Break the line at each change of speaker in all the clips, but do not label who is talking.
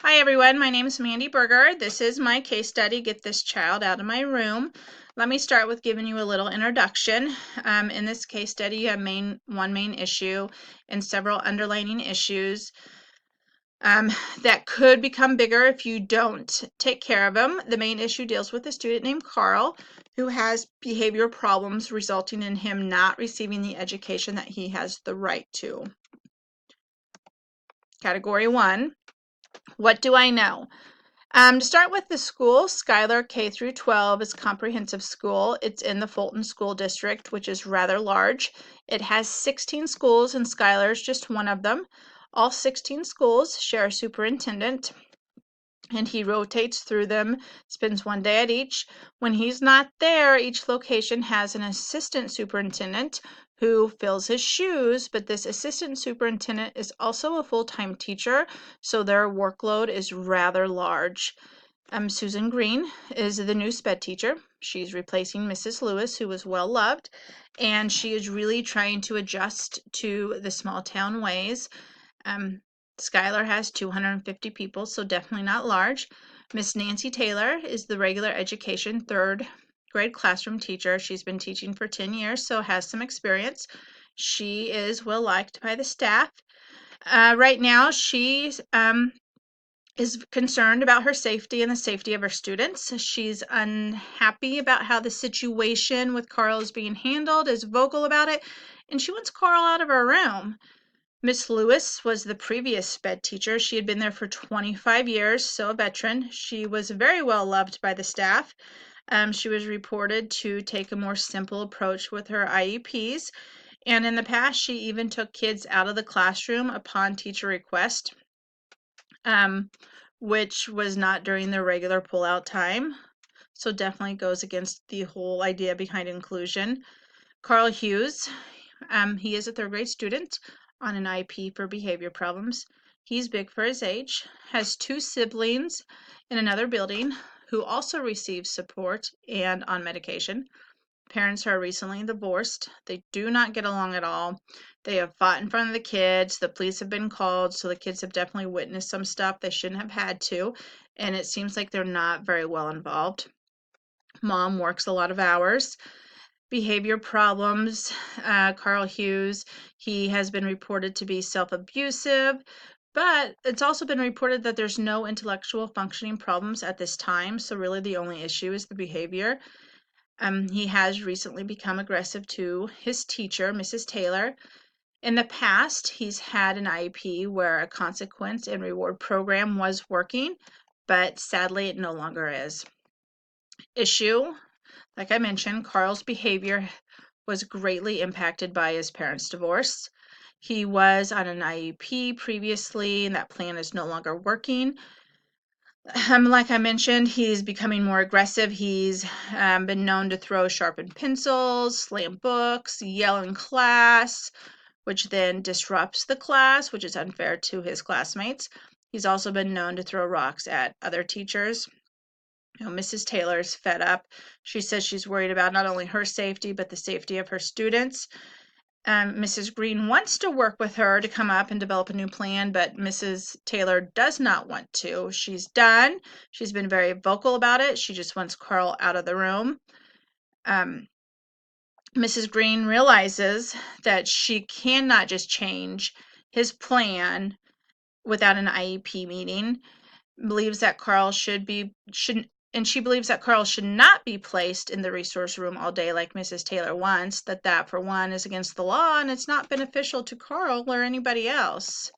Hi everyone, my name is Mandy Berger. This is my case study, Get This Child Out of My Room. Let me start with giving you a little introduction. In this case study, you have one main issue and several underlining issues that could become bigger if you don't take care of them. The main issue deals with a student named Carl who has behavioral problems resulting in him not receiving the education that he has the right to. Category 1, what do I know? To start with the school, Schuyler K through 12 is comprehensive school. It's in the Fulton School District, which is rather large. It has 16 schools, and Schuyler is just one of them. All 16 schools share a superintendent, and he rotates through them, spends one day at each. When he's not there, each location has an assistant superintendent who fills his shoes, but this assistant superintendent is also a full-time teacher, so their workload is rather large. Susan Green is the new SPED teacher. She's replacing Mrs. Lewis, who was well loved, and she is really trying to adjust to the small town ways. Schuyler has 250 people, so definitely not large. Miss Nancy Taylor is the regular education third grade classroom teacher. She's been teaching for 10 years, so has some experience. She is well liked by the staff. Right now, she is concerned about her safety and the safety of her students. She's unhappy about how the situation with Carl is being handled, is vocal about it, and she wants Carl out of her room. Miss Lewis was the previous SPED teacher. She had been there for 25 years, so a veteran. She was very well loved by the staff. She was reported to take a more simple approach with her IEPs, and in the past, she even took kids out of the classroom upon teacher request, which was not during their regular pull-out time. So definitely goes against the whole idea behind inclusion. Carl Hughes, he is a third grade student on an IEP for behavior problems. He's big for his age, has two siblings in another building who also receive support and on medication. Parents are recently divorced. They do not get along at all. They have fought in front of the kids. The police have been called, so the kids have definitely witnessed some stuff they shouldn't have had to, and it seems like they're not very well involved. Mom works a lot of hours. Behavior problems. Carl Hughes, he has been reported to be self-abusive, but it's also been reported that there's no intellectual functioning problems at this time, so really the only issue is the behavior. He has recently become aggressive to his teacher, Mrs. Taylor. In the past, he's had an IEP where a consequence and reward program was working, but sadly it no longer is. Issue, like I mentioned, Carl's behavior was greatly impacted by his parents' divorce. He was on an IEP previously, and that plan is no longer working. Like I mentioned, he's becoming more aggressive. He's been known to throw sharpened pencils, slam books, yell in class, which then disrupts the class, which is unfair to his classmates. He's also been known to throw rocks at other teachers. Mrs. Taylor's fed up. She says she's worried about not only her safety, but the safety of her students. Mrs. Green wants to work with her to come up and develop a new plan, but Mrs. Taylor does not want to. She's done. She's been very vocal about it. She just wants Carl out of the room. Mrs. Green realizes that she cannot just change his plan without an IEP meeting. Believes that Carl should and she believes that Carl should not be placed in the resource room all day like Mrs. Taylor wants, that for one is against the law and it's not beneficial to Carl or anybody else.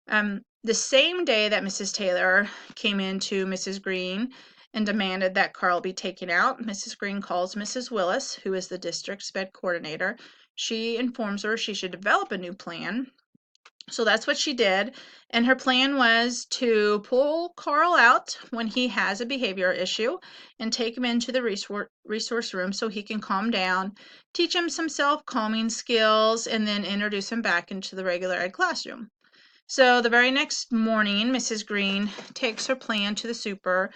The same day that Mrs. Taylor came into Mrs. Green and demanded that Carl be taken out, Mrs. Green calls Mrs. Willis, who is the district SPED coordinator. She informs her she should develop a new plan. So that's what she did, and her plan was to pull Carl out when he has a behavior issue and take him into the resource room so he can calm down, teach him some self-calming skills, and then introduce him back into the regular ed classroom. So the very next morning, Mrs. Green takes her plan to the super.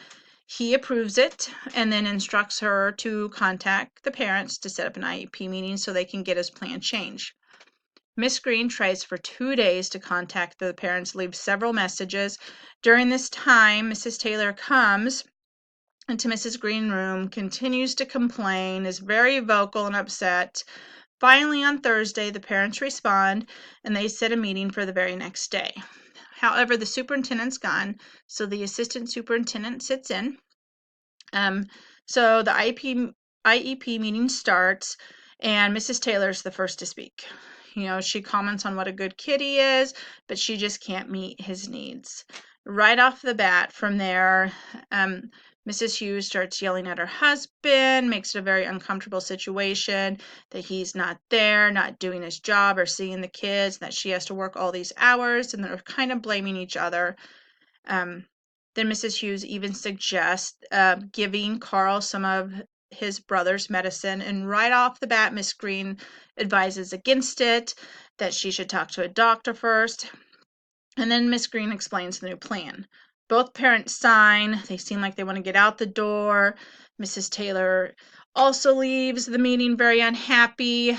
He approves it and then instructs her to contact the parents to set up an IEP meeting so they can get his plan changed. Miss Green tries for 2 days to contact the parents, leaves several messages. During this time, Mrs. Taylor comes into Mrs. Green's room, continues to complain, is very vocal and upset. Finally, on Thursday, the parents respond and they set a meeting for the very next day. However, the superintendent's gone, so the assistant superintendent sits in. So the IEP meeting starts, and Mrs. Taylor's the first to speak. She comments on what a good kid he is, but she just can't meet his needs. Right off the bat from there, Mrs. Hughes starts yelling at her husband, makes it a very uncomfortable situation, that he's not there, not doing his job or seeing the kids, that she has to work all these hours, and they're kind of blaming each other. Then Mrs. Hughes even suggests giving Carl some of his brother's medicine, and right off the bat, Miss Green advises against it, that she should talk to a doctor first. And then Miss Green explains the new plan. Both parents sign. They seem like they want to get out the door. Mrs. Taylor also leaves the meeting very unhappy.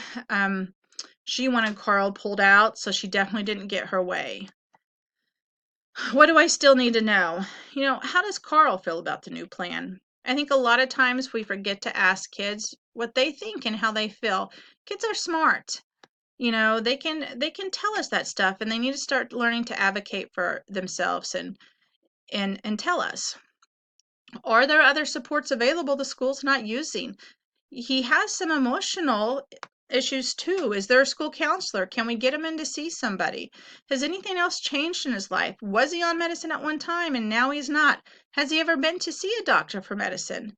She wanted Carl pulled out, so she definitely didn't get her way. What do I still need to know? How does Carl feel about the new plan? I think a lot of times we forget to ask kids what they think and how they feel. Kids are smart. They can tell us that stuff, and they need to start learning to advocate for themselves and tell us. Are there other supports available the school's not using? He has some emotional issues too. Is there a school counselor? Can we get him in to see somebody? Has anything else changed in his life? Was he on medicine at one time and now he's not? Has he ever been to see a doctor for medicine?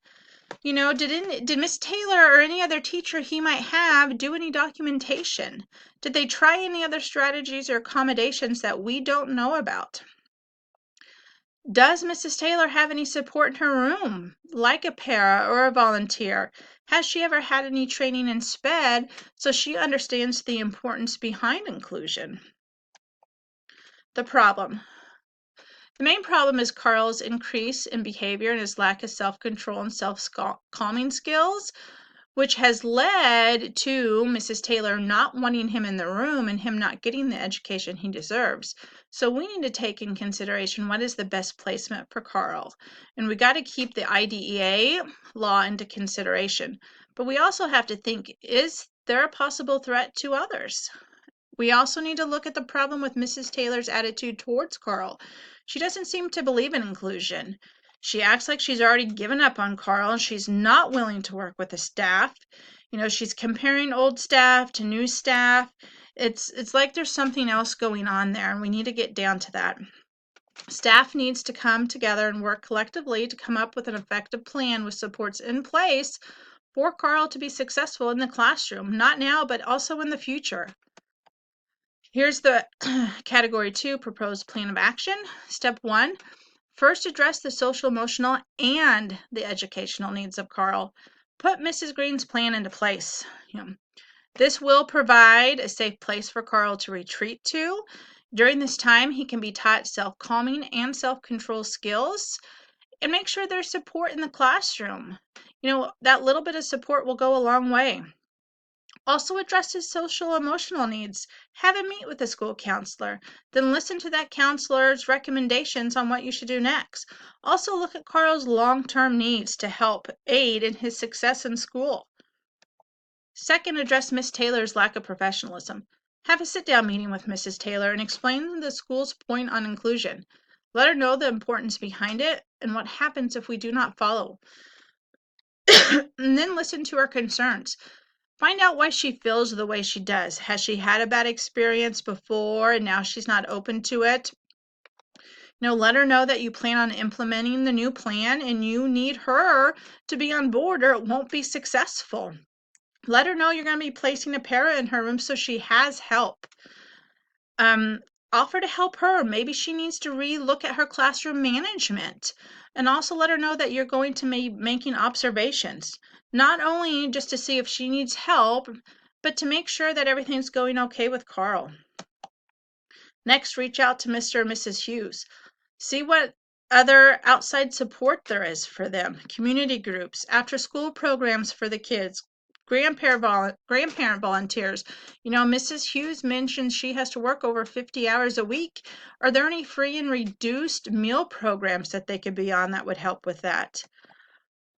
Did Miss Taylor or any other teacher he might have do any documentation? Did they try any other strategies or accommodations that we don't know about? Does Mrs. Taylor have any support in her room, like a para or a volunteer? Has she ever had any training in SPED so she understands the importance behind inclusion? The problem. The main problem is Carl's increase in behavior and his lack of self-control and self-calming skills, which has led to Mrs. Taylor not wanting him in the room and him not getting the education he deserves. So we need to take in consideration what is the best placement for Carl. And we got to keep the IDEA law into consideration. But we also have to think, is there a possible threat to others? We also need to look at the problem with Mrs. Taylor's attitude towards Carl. She doesn't seem to believe in inclusion. She acts like she's already given up on Carl and she's not willing to work with the staff. She's comparing old staff to new staff. It's like there's something else going on there, and we need to get down to that. Staff needs to come together and work collectively to come up with an effective plan with supports in place for Carl to be successful in the classroom, not now, but also in the future. Here's the category 2 proposed plan of action. Step 1, first address the social, emotional, and the educational needs of Carl. Put Mrs. Green's plan into place. This will provide a safe place for Carl to retreat to. During this time, he can be taught self-calming and self-control skills, and make sure there's support in the classroom. That little bit of support will go a long way. Also address his social emotional needs. Have him meet with a school counselor. Then listen to that counselor's recommendations on what you should do next. Also look at Carl's long-term needs to help aid in his success in school. Second, address Miss Taylor's lack of professionalism. Have a sit-down meeting with Mrs. Taylor and explain the school's point on inclusion. Let her know the importance behind it and what happens if we do not follow. And then listen to her concerns. Find out why she feels the way she does. Has she had a bad experience before and now she's not open to it? Let her know that you plan on implementing the new plan and you need her to be on board or it won't be successful. Let her know you're going to be placing a para in her room so she has help. Offer to help her. Maybe she needs to re-look at her classroom management. And also let her know that you're going to be making observations. Not only just to see if she needs help, but to make sure that everything's going okay with Carl. Next, reach out to Mr. and Mrs. Hughes. See what other outside support there is for them. Community groups, after-school programs for the kids, grandparent volunteers. Mrs. Hughes mentions she has to work over 50 hours a week. Are there any free and reduced meal programs that they could be on that would help with that?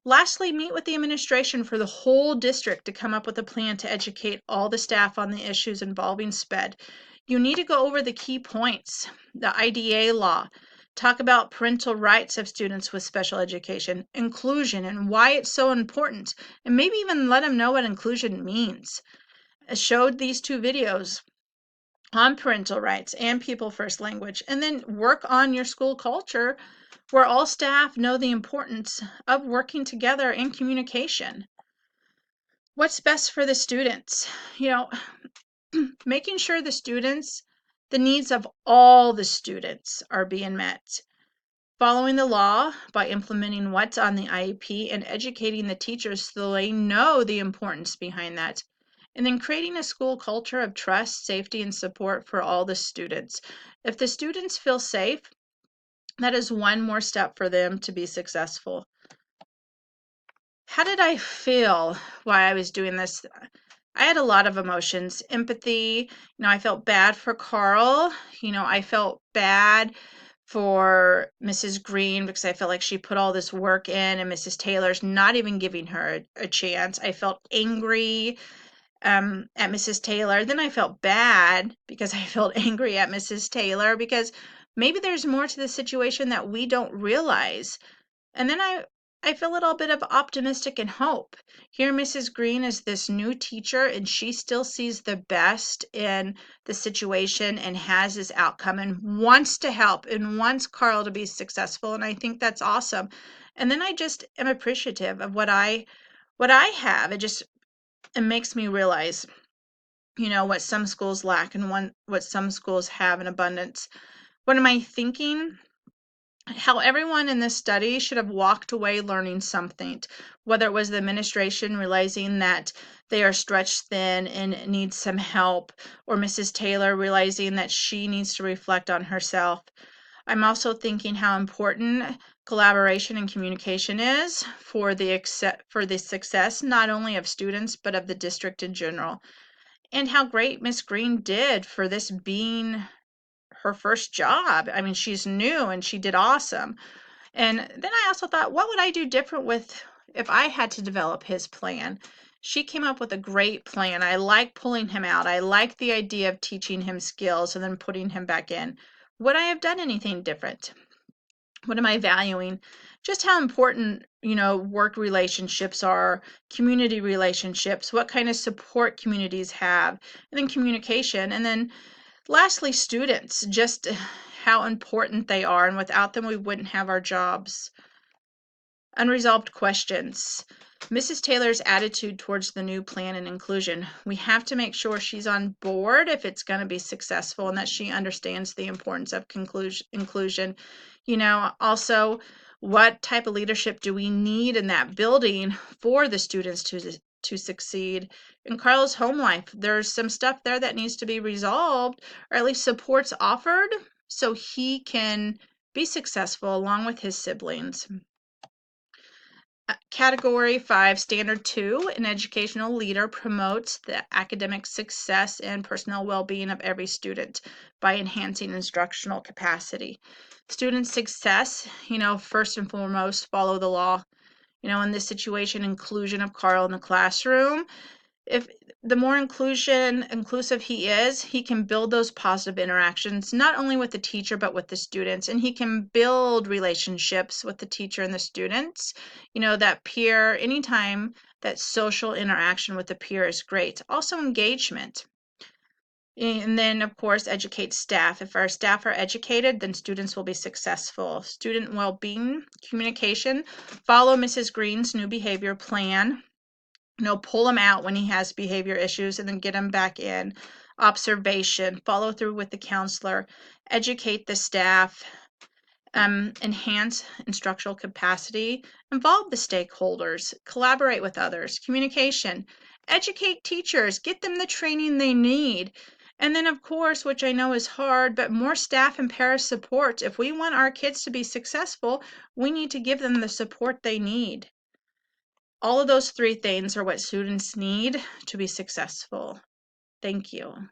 Lastly, meet with the administration for the whole district to come up with a plan to educate all the staff on the issues involving SPED. You need to go over the key points, the IDA law, talk about parental rights of students with special education, inclusion and why it's so important, and maybe even let them know what inclusion means. I showed these 2 videos on parental rights and people first language, and then work on your school culture where all staff know the importance of working together in communication. What's best for the students? Making sure the needs of all the students are being met. Following the law by implementing what's on the IEP and educating the teachers so they know the importance behind that. And then creating a school culture of trust, safety, and support for all the students. If the students feel safe, that is one more step for them to be successful. How did I feel while I was doing this? I had a lot of emotions. Empathy, I felt bad for Carl. I felt bad for Mrs. Green because I felt like she put all this work in and Mrs. Taylor's not even giving her a chance. I felt angry at Mrs. Taylor. Then I felt bad because I felt angry at Mrs. Taylor because maybe there's more to the situation that we don't realize. And then I feel a little bit of optimistic and hope. Here, Mrs. Green is this new teacher, and she still sees the best in the situation and has this outcome and wants to help and wants Carl to be successful. And I think that's awesome. And then I just am appreciative of what I have. It makes me realize, what some schools lack and what some schools have in abundance. What am I thinking? How everyone in this study should have walked away learning something, whether it was the administration realizing that they are stretched thin and need some help, or Mrs. Taylor realizing that she needs to reflect on herself. I'm also thinking how important collaboration and communication is for the success not only of students but of the district in general, and how great Miss Green did for this being her first job. I mean, she's new and she did awesome. And then I also thought, what would I do different with if I had to develop his plan? She came up with a great plan. I like pulling him out. I like the idea of teaching him skills and then putting him back in. Would I have done anything different? What am I valuing? Just how important, work relationships are, community relationships, what kind of support communities have, and then communication. And then lastly, students, just how important they are. And without them, we wouldn't have our jobs. Unresolved questions. Mrs. Taylor's attitude towards the new plan and inclusion. We have to make sure she's on board if it's going to be successful and that she understands the importance of inclusion. Also, what type of leadership do we need in that building for the students to succeed? In Carl's home life, there's some stuff there that needs to be resolved, or at least supports offered so he can be successful along with his siblings. Category 5, Standard 2, an educational leader promotes the academic success and personnel well-being of every student by enhancing instructional capacity. Student success, first and foremost, follow the law. In this situation, inclusion of Carl in the classroom. If the more inclusive he is, he can build those positive interactions, not only with the teacher, but with the students. And he can build relationships with the teacher and the students. That peer, anytime that social interaction with the peer is great. Also engagement. And then, of course, educate staff. If our staff are educated, then students will be successful. Student well-being, communication, follow Mrs. Green's new behavior plan. Pull him out when he has behavior issues and then get him back in. Observation, follow through with the counselor, educate the staff, enhance instructional capacity, involve the stakeholders, collaborate with others, communication, educate teachers, get them the training they need. And then, of course, which I know is hard, but more staff and para support. If we want our kids to be successful, we need to give them the support they need. All of those three things are what students need to be successful. Thank you.